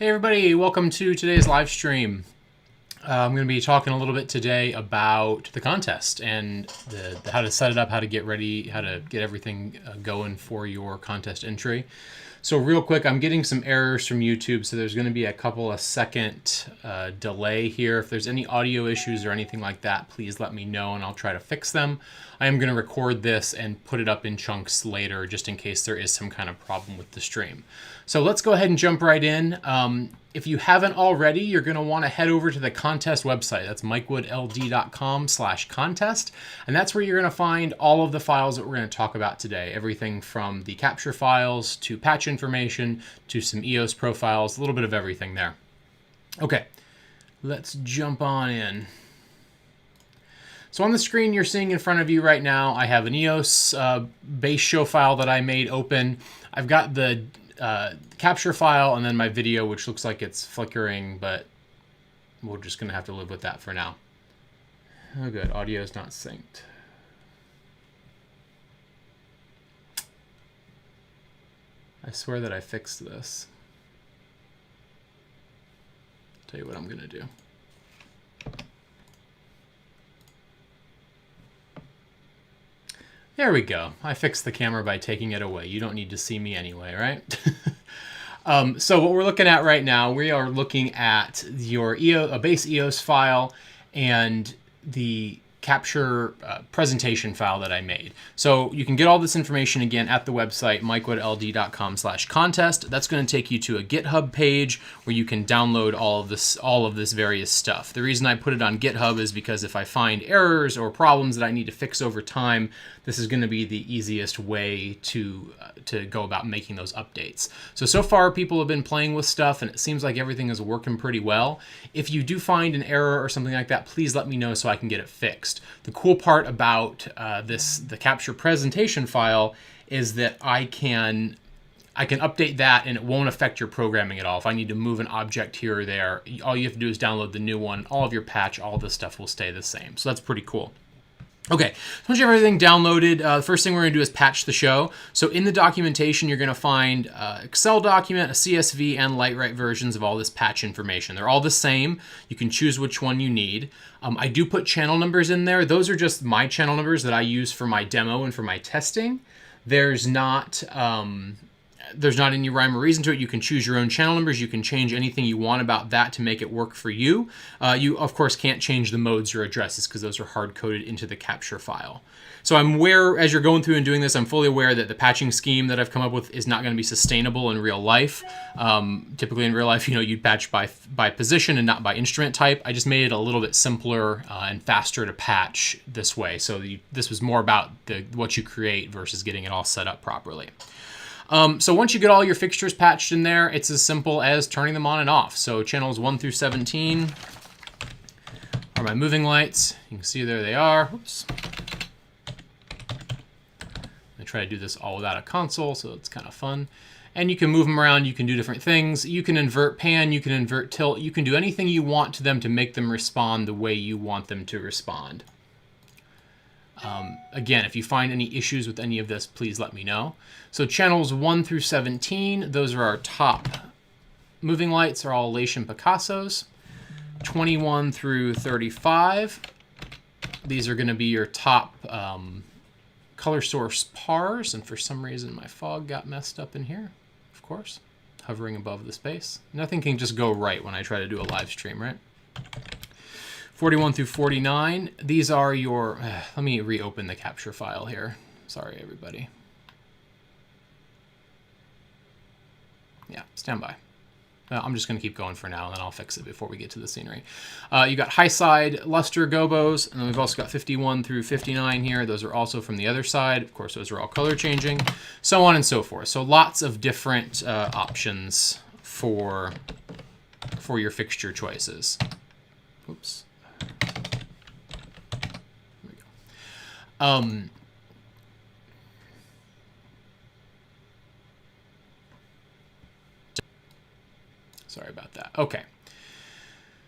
Hey everybody, welcome to today's live stream. I'm going to be talking a little bit today about the contest and how to set it up, how to get ready, how to get everything going for your contest entry. So real quick, I'm getting some errors from YouTube, so there's going to be a couple of second delay here. If there's any audio issues or anything like that, please let me know and I'll try to fix them. I am going to record this and put it up in chunks later just in case there is some kind of problem with the stream. So let's go ahead and jump right in. If you haven't already, you're going to want to head over to the contest website. That's mikewoodld.com/contest. And that's where you're going to find all of the files that we're going to talk about today. Everything from the capture files to patch information to some EOS profiles, a little bit of everything there. Okay, let's jump on in. So on the screen you're seeing in front of you right now, I have an EOS base show file that I made open. I've got the capture file and then my video, which looks like it's flickering, but we're just going to have to live with that for now. Oh good, audio is not synced. I swear that I fixed this. Tell you what I'm going to do. There we go. I fixed the camera by taking it away. You don't need to see me anyway, right? So what we're looking at right now, we are looking at your a base EOS file and the capture presentation file that I made. So you can get all this information again at the website mikewoodld.com/contest. That's going to take you to a GitHub page where you can download all of this various stuff. The reason I put it on GitHub is because if I find errors or problems that I need to fix over time, this is going to be the easiest way to go about making those updates. So far people have been playing with stuff and it seems like everything is working pretty well. If you do find an error or something like that, please let me know so I can get it fixed. The cool part about the capture presentation file is that I can update that and it won't affect your programming at all. If I need to move an object here or there, all you have to do is download the new one. All of your patch, all this stuff will stay the same. So that's pretty cool. Okay, so once you have everything downloaded, the first thing we're going to do is patch the show. So in the documentation, you're going to find an Excel document, a CSV, and light-write versions of all this patch information. They're all the same. You can choose which one you need. I do put channel numbers in there. Those are just my channel numbers that I use for my demo and for my testing. There's not any rhyme or reason to it. You can choose your own channel numbers. You can change anything you want about that to make it work for you. You, of course, can't change the modes or addresses because those are hard-coded into the capture file. So I'm aware, as you're going through and doing this, I'm fully aware that the patching scheme that I've come up with is not going to be sustainable in real life. Typically in real life, you'd patch by position and not by instrument type. I just made it a little bit simpler and faster to patch this way. So this was more about what you create versus getting it all set up properly. So once you get all your fixtures patched in there, it's as simple as turning them on and off. So channels 1 through 17 are my moving lights. You can see there they are. Oops. I try to do this all without a console, so it's kind of fun. And you can move them around. You can do different things. You can invert pan. You can invert tilt. You can do anything you want to them to make them respond the way you want them to respond. Again, if you find any issues with any of this, please let me know. So channels 1 through 17, those are our top moving lights, are all Lation Picassos. 21 through 35, these are going to be your top color source pars, and for some reason my fog got messed up in here, of course, hovering above the space. Nothing can just go right when I try to do a live stream, right? 41 through 49, these are your, let me reopen the capture file here. Sorry, everybody. Yeah, stand by. I'm just going to keep going for now, and then I'll fix it before we get to the scenery. You got high side luster gobos, and then we've also got 51 through 59 here. Those are also from the other side. Of course, those are all color changing, so on and so forth. So lots of different options for your fixture choices. Oops. There we go. Sorry about that. Okay.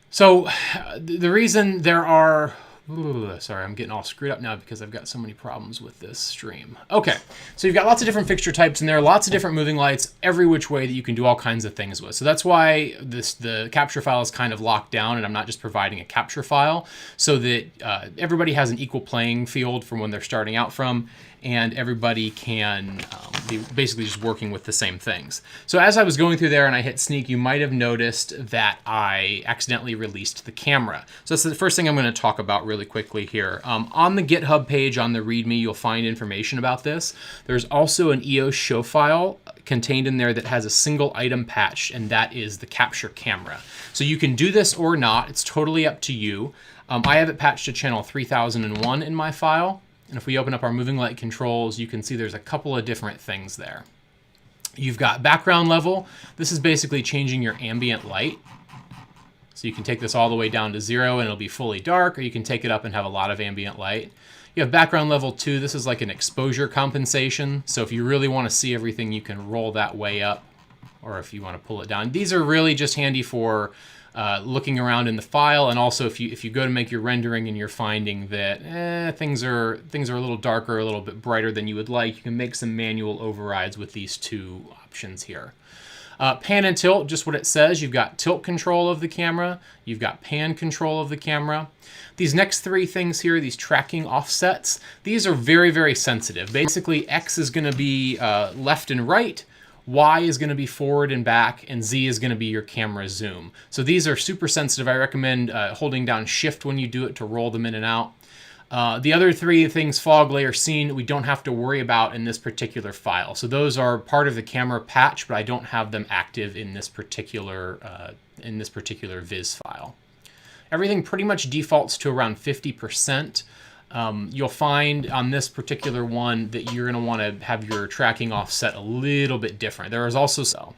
So the reason there are Sorry, I'm getting all screwed up now because I've got so many problems with this stream. Okay, so you've got lots of different fixture types in there, lots of different moving lights, every which way that you can do all kinds of things with. So that's why the capture file is kind of locked down, and I'm not just providing a capture file, so that everybody has an equal playing field from when they're starting out from, and everybody can be basically just working with the same things. So as I was going through there and I hit sneak, you might have noticed that I accidentally released the camera. So that's the first thing I'm going to talk about really quickly here. On the GitHub page on the README, you'll find information about this. There's also an EOS show file contained in there that has a single item patch, and that is the capture camera. So you can do this or not. It's totally up to you. I have it patched to channel 3001 in my file. And if we open up our moving light controls, you can see there's a couple of different things there. You've got background level. This is basically changing your ambient light. So you can take this all the way down to 0 and it'll be fully dark, or you can take it up and have a lot of ambient light. You have background level 2. This is like an exposure compensation. So if you really want to see everything, you can roll that way up, or if you want to pull it down. These are really just handy for looking around in the file, and also if you go to make your rendering and you're finding that things are a little darker, a little bit brighter than you would like, you can make some manual overrides with these two options here. Pan and tilt, just what it says. You've got tilt control of the camera, you've got pan control of the camera. These next three things here, these tracking offsets, these are very, very sensitive. Basically, X is going to be left and right, Y is going to be forward and back, and Z is going to be your camera zoom. So these are super sensitive. I recommend holding down Shift when you do it to roll them in and out. The other three things, fog, layer, scene, we don't have to worry about in this particular file. So those are part of the camera patch, but I don't have them active in this particular viz file. Everything pretty much defaults to around 50%. You'll find on this particular one that you're going to want to have your tracking offset a little bit different. There is also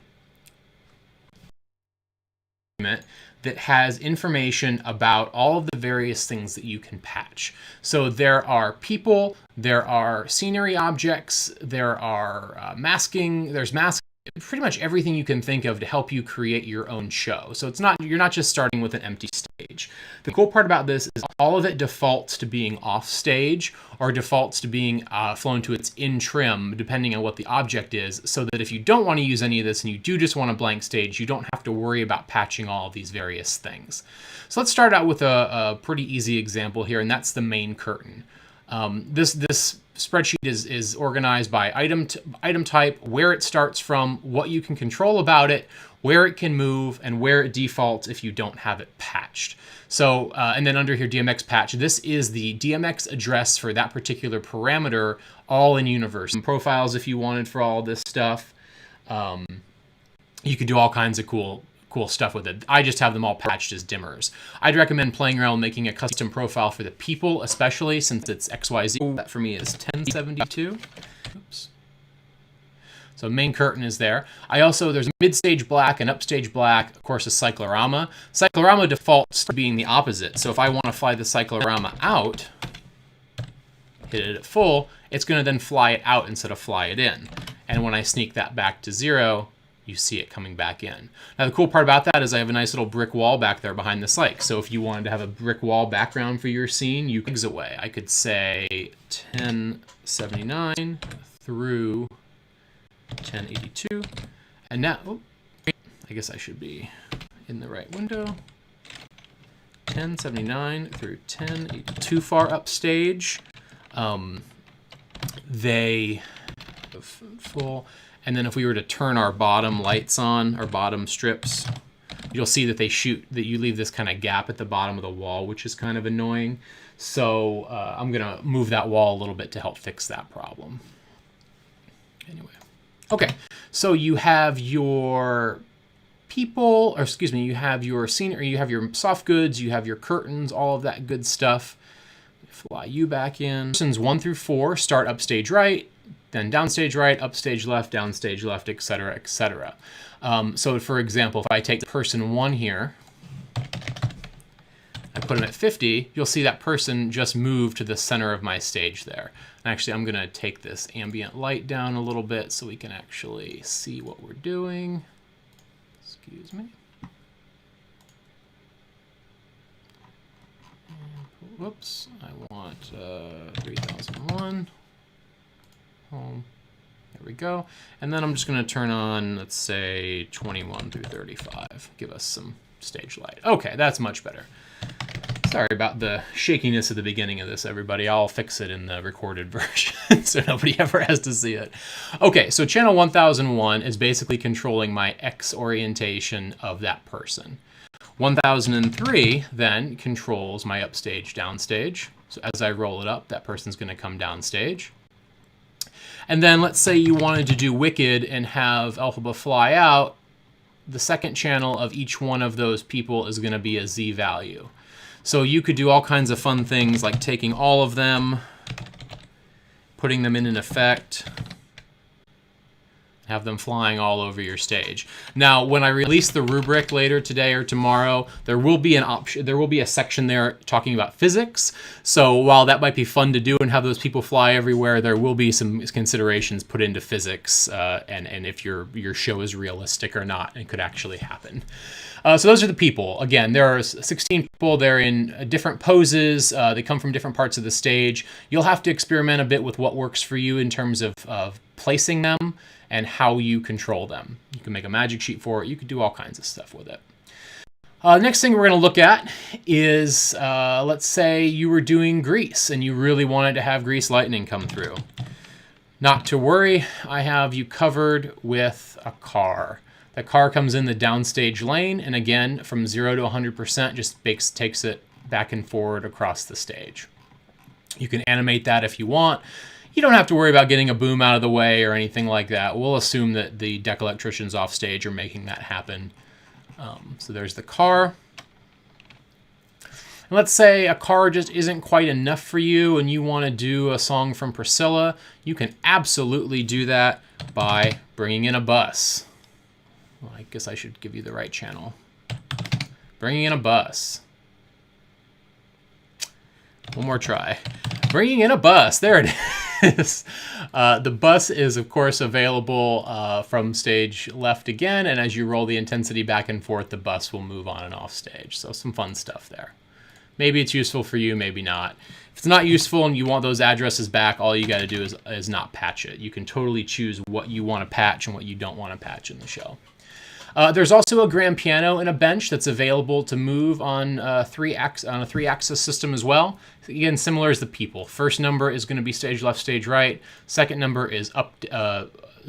that has information about all of the various things that you can patch. So there are people, there are scenery objects, there are there's masking, pretty much everything you can think of to help you create your own show. So you're not just starting with an empty stage. The cool part about this is all of it defaults to being off stage, or defaults to being flown to its in trim, depending on what the object is, so that if you don't want to use any of this and you do just want a blank stage, you don't have to worry about patching all of these various things. So let's start out with a pretty easy example here, and that's the main curtain. This spreadsheet is organized by item type, where it starts from, what you can control about it, where it can move, and where it defaults if you don't have it patched. So, and then under here, DMX patch, this is the DMX address for that particular parameter, all in universe. Some profiles if you wanted for all this stuff. You could do all kinds of cool stuff with it. I just have them all patched as dimmers. I'd recommend playing around making a custom profile for the people, especially since it's XYZ. That for me is 1072. Oops. So main curtain is there. There's mid-stage black and upstage black, of course, a cyclorama. Cyclorama defaults to being the opposite. So if I want to fly the cyclorama out, hit it at full, it's going to then fly it out instead of fly it in. And when I sneak that back to 0, you see it coming back in. Now the cool part about that is I have a nice little brick wall back there behind the cyc. So if you wanted to have a brick wall background for your scene, you could away. I could say 1079 through 1082. And now, I guess I should be in the right window. 1079 through 1082. Too far upstage. They full. And then if we were to turn our bottom lights on, our bottom strips, you'll see that you leave this kind of gap at the bottom of the wall, which is kind of annoying. So I'm going to move that wall a little bit to help fix that problem. Anyway. Okay, so you have your people, you have your scenery, you have your soft goods, you have your curtains, all of that good stuff. Fly you back in. Persons 1 through 4 start upstage right, then downstage right, upstage left, downstage left, etc., etc. So for example, if I take the person 1 here, I put him at 50, you'll see that person just moved to the center of my stage there. And actually, I'm going to take this ambient light down a little bit so we can actually see what we're doing. Excuse me. Whoops, I want 3001. Home. There we go. And then I'm just going to turn on, let's say, 21 through 35. Give us some stage light. Okay, that's much better. Sorry about the shakiness at the beginning of this, everybody. I'll fix it in the recorded version so nobody ever has to see it. Okay, so channel 1001 is basically controlling my X orientation of that person. 1003 then controls my upstage, downstage. So as I roll it up, that person's going to come downstage. And then let's say you wanted to do Wicked and have Elphaba fly out. The second channel of each one of those people is going to be a Z value. So you could do all kinds of fun things like taking all of them, putting them in an effect, have them flying all over your stage. Now, when I release the rubric later today or tomorrow, there will be an option. There will be a section there talking about physics. So while that might be fun to do and have those people fly everywhere, there will be some considerations put into physics and if your show is realistic or not and could actually happen. So those are the people. Again, there are 16 people. They're in different poses. They come from different parts of the stage. You'll have to experiment a bit with what works for you in terms of placing them and how you control them. You can make a magic sheet for it. You could do all kinds of stuff with it. Next thing we're going to look at is, let's say you were doing grease and you really wanted to have grease lightning come through. Not to worry, I have you covered with a car. The car comes in the downstage lane, and again, from 0 to 100%, just takes it back and forward across the stage. You can animate that if you want. You don't have to worry about getting a boom out of the way or anything like that. We'll assume that the deck electricians off stage are making that happen. So there's the car. And let's say a car just isn't quite enough for you and you want to do a song from Priscilla. You can absolutely do that by bringing in a bus. Well, I guess I should give you the right channel. Bringing in a bus. One more try. Bringing in a bus. There it is. The bus is, of course, available from stage left again, and as you roll the intensity back and forth, the bus will move on and off stage. So some fun stuff there. Maybe it's useful for you, maybe not. If it's not useful and you want those addresses back, all you got to do is not patch it. You can totally choose what you want to patch and what you don't want to patch in the show. There's also a grand piano and a bench that's available to move on a three-axis system as well. Again, similar as the people. First number is going to be stage left, stage right. Second number is up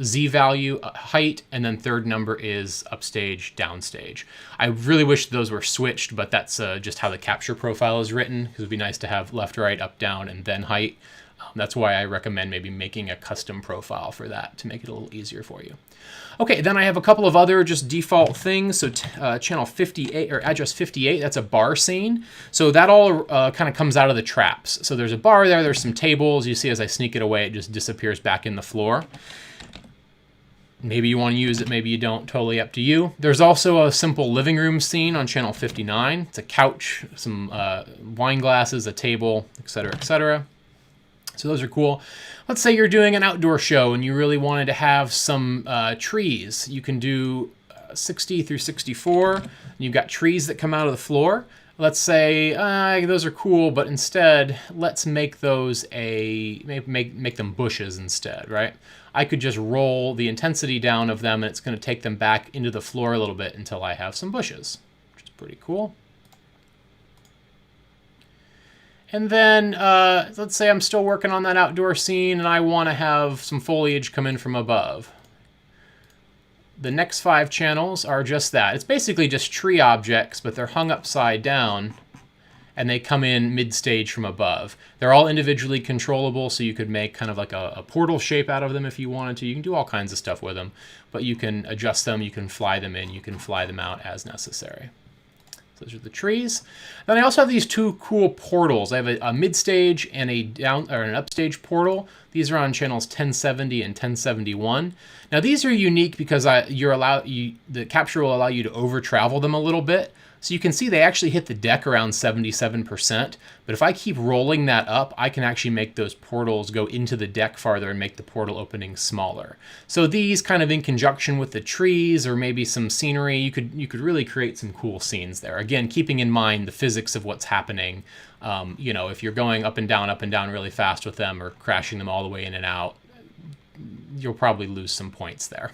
Z value, height, and then third number is upstage, downstage. I really wish those were switched, but that's just how the capture profile is written, because it would be nice to have left, right, up, down, and then height. That's why I recommend maybe making a custom profile for that to make it a little easier for you. Okay, then I have a couple of other just default things. So channel 58 or address 58, that's a bar scene. So that all kind of comes out of the traps. So there's a bar there, there's some tables. You see as I sneak it away, it just disappears back in the floor. Maybe you want to use it, maybe you don't, totally up to you. There's also a simple living room scene on channel 59. It's a couch, some wine glasses, a table, etc., etc. So those are cool. Let's say you're doing an outdoor show and you really wanted to have some trees. You can do 60 through 64. And you've got trees that come out of the floor. Let's say those are cool, but instead let's make those make them bushes instead, right? I could just roll the intensity down of them and it's going to take them back into the floor a little bit until I have some bushes, which is pretty cool. And then let's say I'm still working on that outdoor scene and I want to have some foliage come in from above. The next 5 channels are just that. It's basically just tree objects, but they're hung upside down and they come in mid-stage from above. They're all individually controllable, so you could make kind of like a portal shape out of them if you wanted to. You can do all kinds of stuff with them, but you can adjust them, you can fly them in, you can fly them out as necessary. Those are the trees. Then I also have these 2 cool portals. I have a mid-stage and an upstage portal. These are on channels 1070 and 1071. Now these are unique because the capture will allow you to over travel them a little bit. So you can see they actually hit the deck around 77%, but if I keep rolling that up, I can actually make those portals go into the deck farther and make the portal opening smaller. So these kind of in conjunction with the trees or maybe some scenery, you could really create some cool scenes there. Again, keeping in mind the physics of what's happening. You know, if you're going up and down really fast with them or crashing them all the way in and out, you'll probably lose some points there.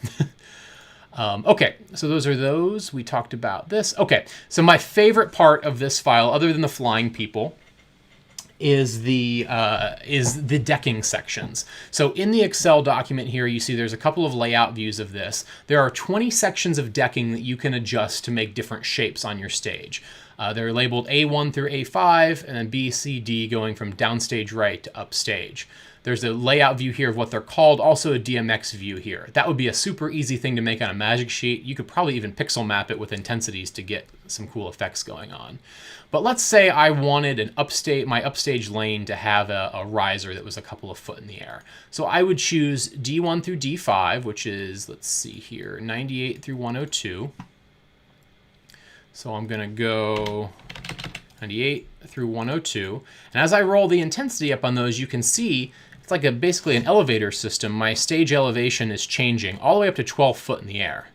Okay, so those are those. We talked about this. Okay, so my favorite part of this file, other than the flying people, is the decking sections. So in the Excel document here, you see there's a couple of layout views of this. There are 20 sections of decking that you can adjust to make different shapes on your stage. They're labeled A1 through A5, and then B, C, D going from downstage right to upstage. There's a layout view here of what they're called, also a DMX view here. That would be a super easy thing to make on a magic sheet. You could probably even pixel map it with intensities to get some cool effects going on. But let's say I wanted my upstage lane to have a riser that was a couple of foot in the air. So I would choose D1 through D5, which is, let's see here, 98 through 102. So I'm going to go 98 through 102. And as I roll the intensity up on those, you can see it's like basically an elevator system. My stage elevation is changing all the way up to 12 foot in the air.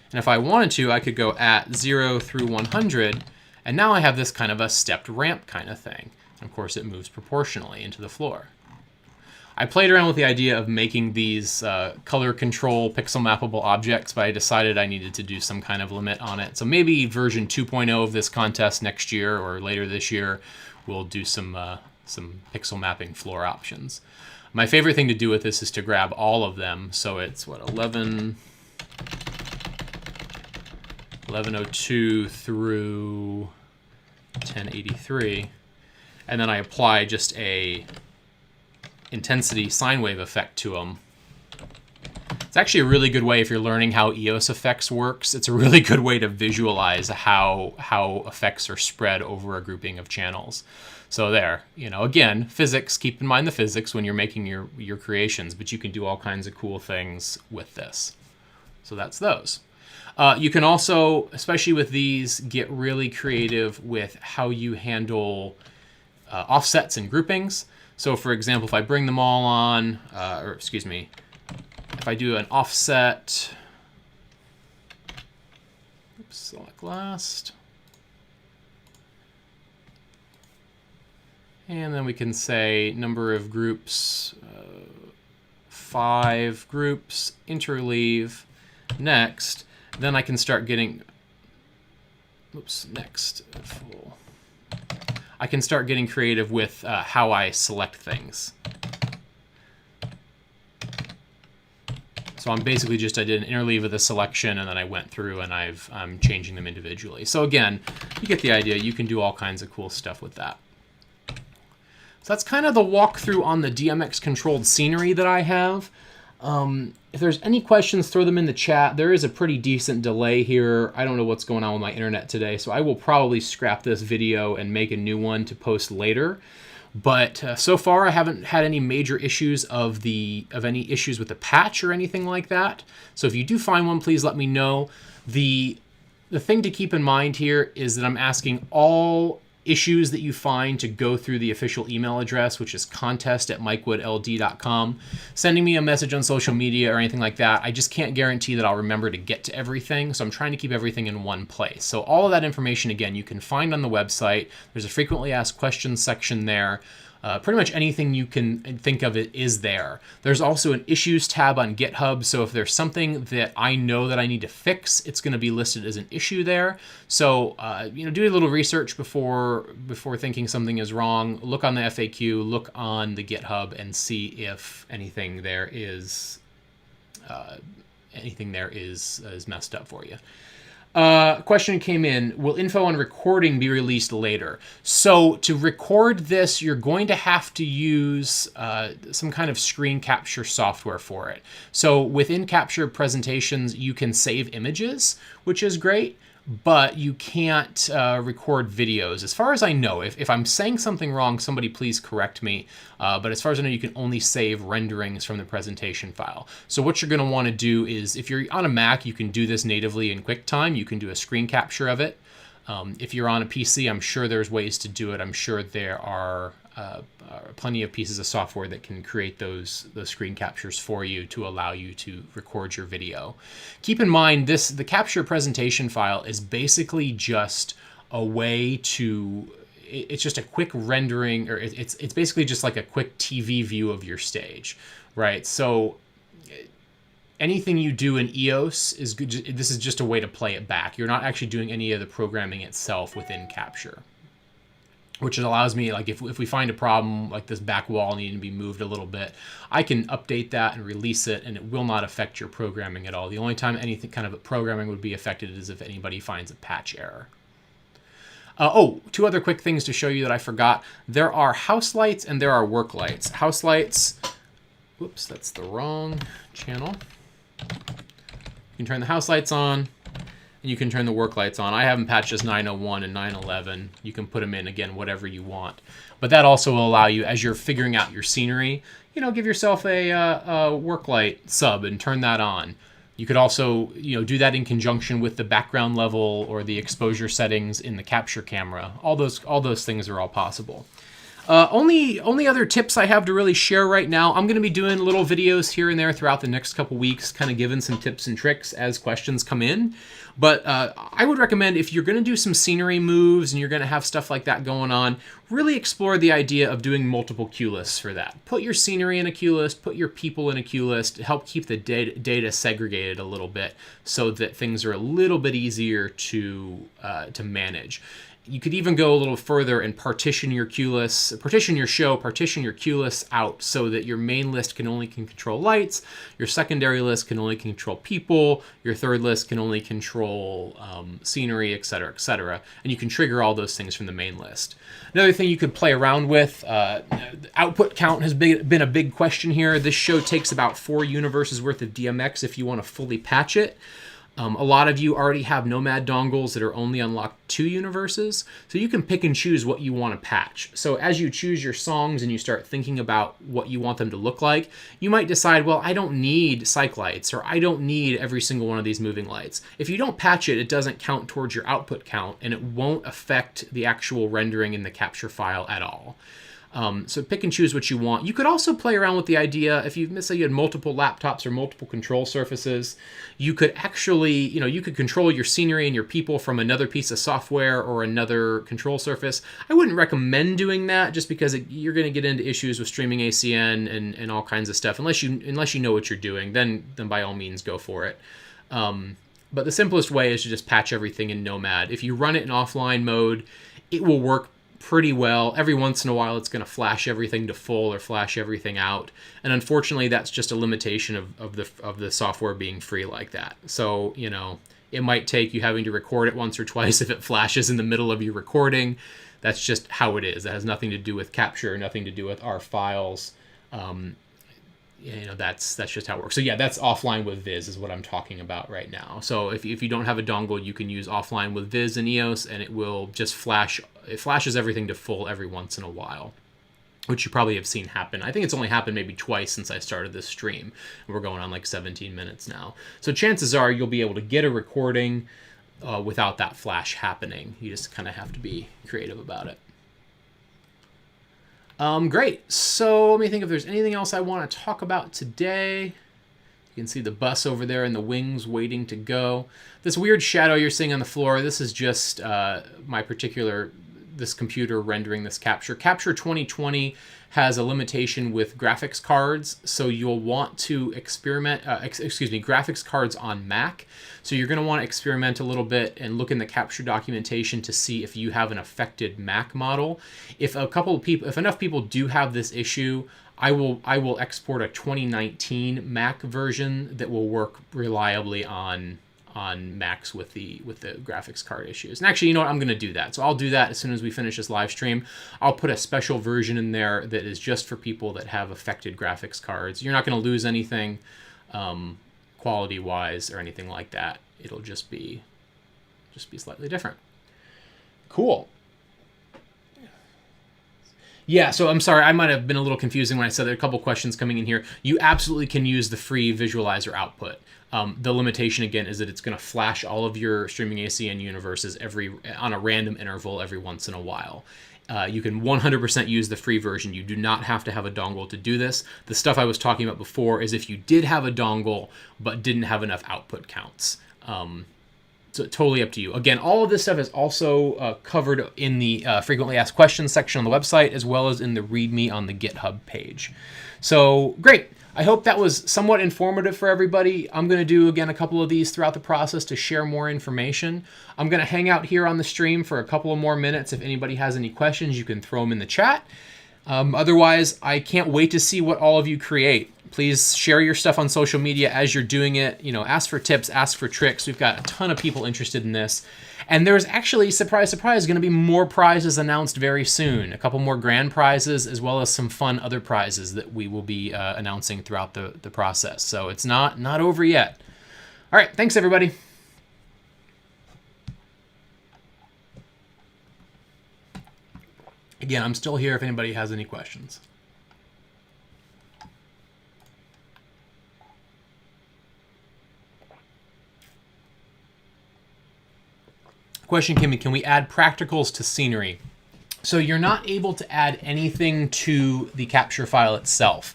And if I wanted to, I could go at 0 through 100, and now I have this kind of a stepped ramp kind of thing. And of course, it moves proportionally into the floor. I played around with the idea of making these color control pixel mappable objects, but I decided I needed to do some kind of limit on it. So maybe version 2.0 of this contest next year or later this year, we'll do some pixel mapping floor options. My favorite thing to do with this is to grab all of them. So it's what, 1102 through 1083. And then I apply just a intensity sine wave effect to them. It's actually a really good way if you're learning how EOS effects works. It's a really good way to visualize how effects are spread over a grouping of channels. So there, you know, again, physics, keep in mind the physics when you're making your creations, but you can do all kinds of cool things with this. So that's those. You can also, especially with these, get really creative with how you handle offsets and groupings. So for example, if I bring them all on, if I do an offset, select last, and then we can say number of groups, 5 groups, interleave, next. Then I can start getting, next, full. I can start getting creative with how I select things. So I'm basically I did an interleave of the selection, and then I went through and I'm changing them individually. So again, you get the idea. You can do all kinds of cool stuff with that. So that's kind of the walkthrough on the DMX controlled scenery that I have. If there's any questions, throw them in the chat. There is a pretty decent delay here. I don't know what's going on with my internet today, so I will probably scrap this video and make a new one to post later. But so far, I haven't had any major issues of any issues with the patch or anything like that. So if you do find one, please let me know. The thing to keep in mind here is that I'm asking all issues that you find to go through the official email address, which is contest@mikewoodld.com. Sending me a message on social media or anything like that, I just can't guarantee that I'll remember to get to everything, so I'm trying to keep everything in one place. So all of that information, again, you can find on the website. There's a frequently asked questions section there. Pretty much anything you can think of it is there. There's also an issues tab on GitHub, so if there's something that I know that I need to fix, it's going to be listed as an issue there. So do a little research before thinking something is wrong. Look on the FAQ, look on the GitHub, and see if anything there is messed up for you. Question came in, will info on recording be released later? So to record this, you're going to have to use some kind of screen capture software for it. So within Capture Presentations, you can save images, which is great. but you can't record videos. As far as I know, if I'm saying something wrong, somebody please correct me. But as far as I know, you can only save renderings from the presentation file. So what you're going to want to do is, if you're on a Mac, you can do this natively in QuickTime. You can do a screen capture of it. If you're on a PC, I'm sure there's ways to do it. I'm sure there are plenty of pieces of software that can create those screen captures for you to allow you to record your video. Keep in mind, the capture presentation file is basically just a way to, it's just a quick rendering, or it's basically just like a quick TV view of your stage, right? So anything you do in EOS is good. This is just a way to play it back. You're not actually doing any of the programming itself within Capture, which allows me, like if we find a problem, like this back wall needing to be moved a little bit, I can update that and release it, and it will not affect your programming at all. The only time anything kind of programming would be affected is if anybody finds a patch error. Two other quick things to show you that I forgot. There are house lights and there are work lights. House lights, whoops, that's the wrong channel. You can turn the house lights on, and you can turn the work lights on. I haven't patched just 901 and 911. You can put them in, again, whatever you want. But that also will allow you, as you're figuring out your scenery, give yourself a work light sub and turn that on. You could also, do that in conjunction with the background level or the exposure settings in the capture camera. All those things are all possible. Only other tips I have to really share right now, I'm going to be doing little videos here and there throughout the next couple weeks, kind of giving some tips and tricks as questions come in. But I would recommend, if you're going to do some scenery moves and you're going to have stuff like that going on, really explore the idea of doing multiple queue lists for that. Put your scenery in a queue list, put your people in a queue list to help keep the data segregated a little bit so that things are a little bit easier to manage. You could even go a little further and partition your queue lists, partition your queue lists out so that your main list can only control lights, your secondary list can only control people, your third list can only control scenery, etc., etc. And you can trigger all those things from the main list. Another thing you could play around with, output count has been a big question here. This show takes about 4 universes worth of DMX if you want to fully patch it. A lot of you already have Nomad dongles that are only unlocked 2 universes, so you can pick and choose what you want to patch. So as you choose your songs and you start thinking about what you want them to look like, you might decide, well, I don't need cyc lights, or I don't need every single one of these moving lights. If you don't patch it, it doesn't count towards your output count, and it won't affect the actual rendering in the capture file at all. So pick and choose what you want. You could also play around with the idea, if you say you had multiple laptops or multiple control surfaces, you could actually, you could control your scenery and your people from another piece of software or another control surface. I wouldn't recommend doing that just because you're going to get into issues with streaming ACN and all kinds of stuff. Unless you know what you're doing, then by all means go for it. But the simplest way is to just patch everything in Nomad. If you run it in offline mode, it will work pretty well. Every once in a while it's going to flash everything to full or flash everything out, and unfortunately that's just a limitation of the software being free like that. So it might take you having to record it once or twice if it flashes in the middle of your recording. That's just how it is. That has nothing to do with capture, nothing to do with our files. That's just how it works. So yeah, that's offline with Viz is what I'm talking about right now. So if you don't have a dongle, you can use offline with Viz and EOS, and it will just flash. It flashes everything to full every once in a while, which you probably have seen happen. I think it's only happened maybe twice since I started this stream. We're going on like 17 minutes now. So chances are you'll be able to get a recording without that flash happening. You just kind of have to be creative about it. Great. So let me think if there's anything else I want to talk about today. You can see the bus over there and the wings waiting to go. This weird shadow you're seeing on the floor, this is just this computer rendering this capture. Capture 2020 has a limitation with graphics cards, so you'll want to experiment, graphics cards on Mac. So you're going to want to experiment a little bit and look in the capture documentation to see if you have an affected Mac model. If enough people do have this issue, I will export a 2019 Mac version that will work reliably on Macs with the graphics card issues. And actually, you know what? I'm going to do that. So I'll do that as soon as we finish this live stream. I'll put a special version in there that is just for people that have affected graphics cards. You're not going to lose anything quality-wise or anything like that. It'll just be just be slightly different. Cool. Yeah, so I'm sorry, I might have been a little confusing when I said there are a couple questions coming in here. You absolutely can use the free visualizer output. The limitation, again, is that it's going to flash all of your streaming ACN universes on a random interval every once in a while. You can 100% use the free version. You do not have to have a dongle to do this. The stuff I was talking about before is if you did have a dongle but didn't have enough output counts. So totally up to you. Again, all of this stuff is also covered in the frequently asked questions section on the website, as well as in the README on the GitHub page. So great. I hope that was somewhat informative for everybody. I'm going to do, again, a couple of these throughout the process to share more information. I'm going to hang out here on the stream for a couple of more minutes. If anybody has any questions, you can throw them in the chat. Otherwise, I can't wait to see what all of you create. Please share your stuff on social media as you're doing it. You know, ask for tips, ask for tricks. We've got a ton of people interested in this. And there's actually, surprise, surprise, going to be more prizes announced very soon. A couple more grand prizes, as well as some fun other prizes that we will be announcing throughout the process. So it's not over yet. All right, thanks, everybody. Again, I'm still here if anybody has any questions. Question came in, can we add practicals to scenery? So you're not able to add anything to the capture file itself.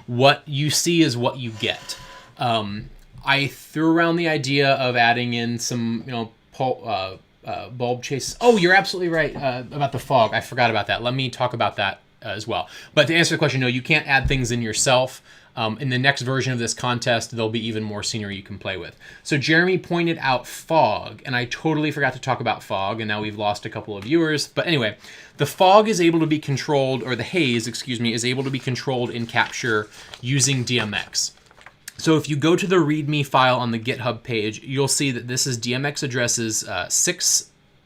What you see is what you get. I threw around the idea of adding in some, bulb chase. Oh, you're absolutely right about the fog. I forgot about that. Let me talk about that as well. But to answer the question, no, you can't add things in yourself. In the next version of this contest, there'll be even more scenery you can play with. So Jeremy pointed out fog, and I totally forgot to talk about fog, and now we've lost a couple of viewers. But anyway, the fog is able to be controlled, or the haze, excuse me, is able to be controlled in Capture using DMX. So if you go to the README file on the GitHub page, you'll see that this is DMX addresses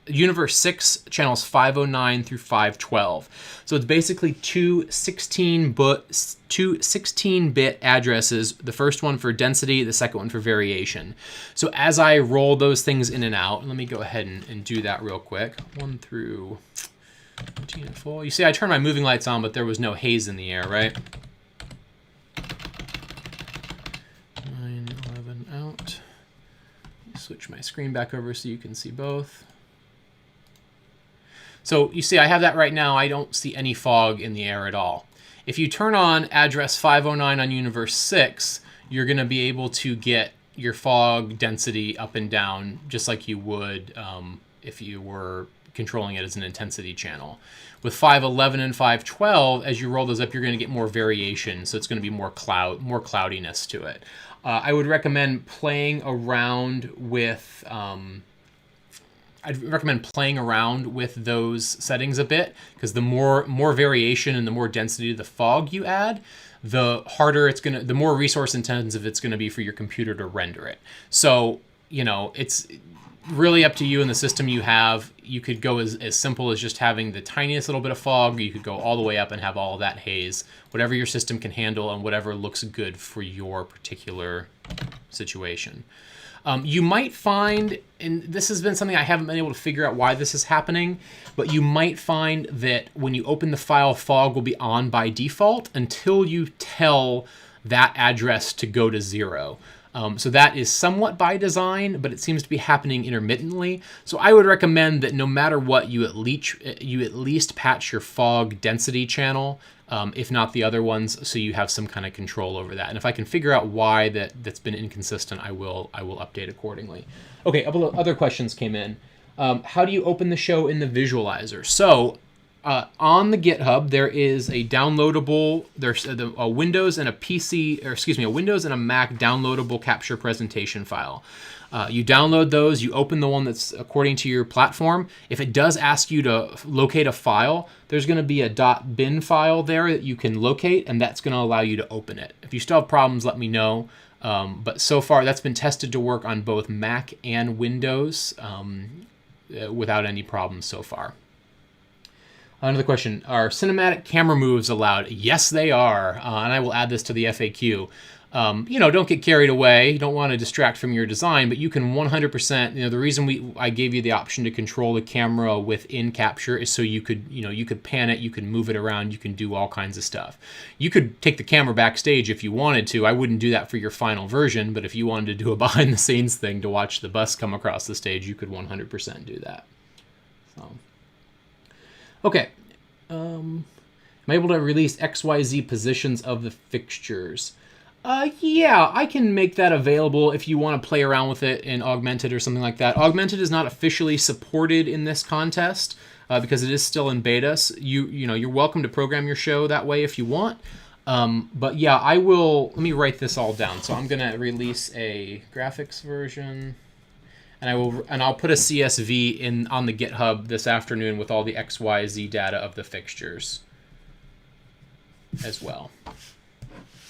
Universe 6, channels 509 through 512. So it's basically two 16-bit addresses, the first one for density, the second one for variation. So as I roll those things in and out, let me go ahead and do that real quick. 1 through 14 and full. You see, I turned my moving lights on, but there was no haze in the air, right? 9, 11 out. Switch my screen back over so you can see both. So you see, I have that right now. I don't see any fog in the air at all. If you turn on address 509 on Universe 6, you're going to be able to get your fog density up and down just like you would if you were controlling it as an intensity channel. With 511 and 512, as you roll those up, you're going to get more variation, so it's going to be more cloudiness to it. I would recommend playing around with those settings a bit, because the more variation and the more density of the fog you add, the more resource intensive it's going to be for your computer to render it. So, it's really up to you and the system you have. You could go as simple as just having the tiniest little bit of fog, or you could go all the way up and have all of that haze, whatever your system can handle and whatever looks good for your particular situation. You might find, and this has been something I haven't been able to figure out why this is happening, but you might find that when you open the file, fog will be on by default until you tell that address to go to 0. So that is somewhat by design, but it seems to be happening intermittently. So I would recommend that no matter what, you at least patch your fog density channel, if not the other ones, so you have some kind of control over that. And if I can figure out why that's been inconsistent, I will update accordingly. Okay, other questions came in. How do you open the show in the visualizer? So on the GitHub, there is a downloadable, there's a Windows and a Windows and a Mac downloadable capture presentation file. You download those, you open the one that's according to your platform. If it does ask you to locate a file, there's going to be a .bin file there that you can locate, and that's going to allow you to open it. If you still have problems, let me know. But so far, that's been tested to work on both Mac and Windows without any problems so far. Another question, are cinematic camera moves allowed? Yes, they are, and I will add this to the FAQ. Don't get carried away. You don't want to distract from your design, but you can 100%, the reason I gave you the option to control the camera within Capture is so you could pan it, you can move it around, you can do all kinds of stuff. You could take the camera backstage if you wanted to. I wouldn't do that for your final version, but if you wanted to do a behind the scenes thing to watch the bus come across the stage, you could 100% do that. So, okay. Am I able to release XYZ positions of the fixtures? Yeah, I can make that available if you want to play around with it in Augmented or something like that. Augmented is not officially supported in this contest because it is still in beta. So you're welcome to program your show that way if you want. But yeah, I will. Let me write this all down. So I'm gonna release a graphics version, and I'll put a CSV on the GitHub this afternoon with all the XYZ data of the fixtures as well.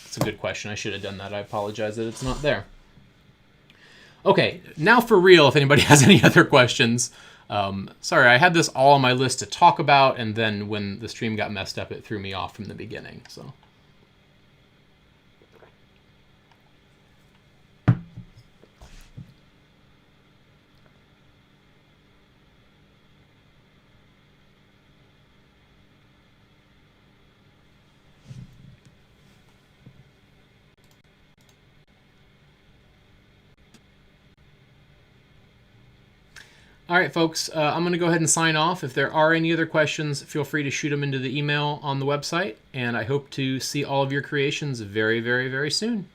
It's a good question. I should have done that. I apologize that it's not there. Okay, now for real, if anybody has any other questions. Sorry, I had this all on my list to talk about, and then when the stream got messed up, it threw me off from the beginning. So. All right, folks, I'm going to go ahead and sign off. If there are any other questions, feel free to shoot them into the email on the website, and I hope to see all of your creations very, very, very soon.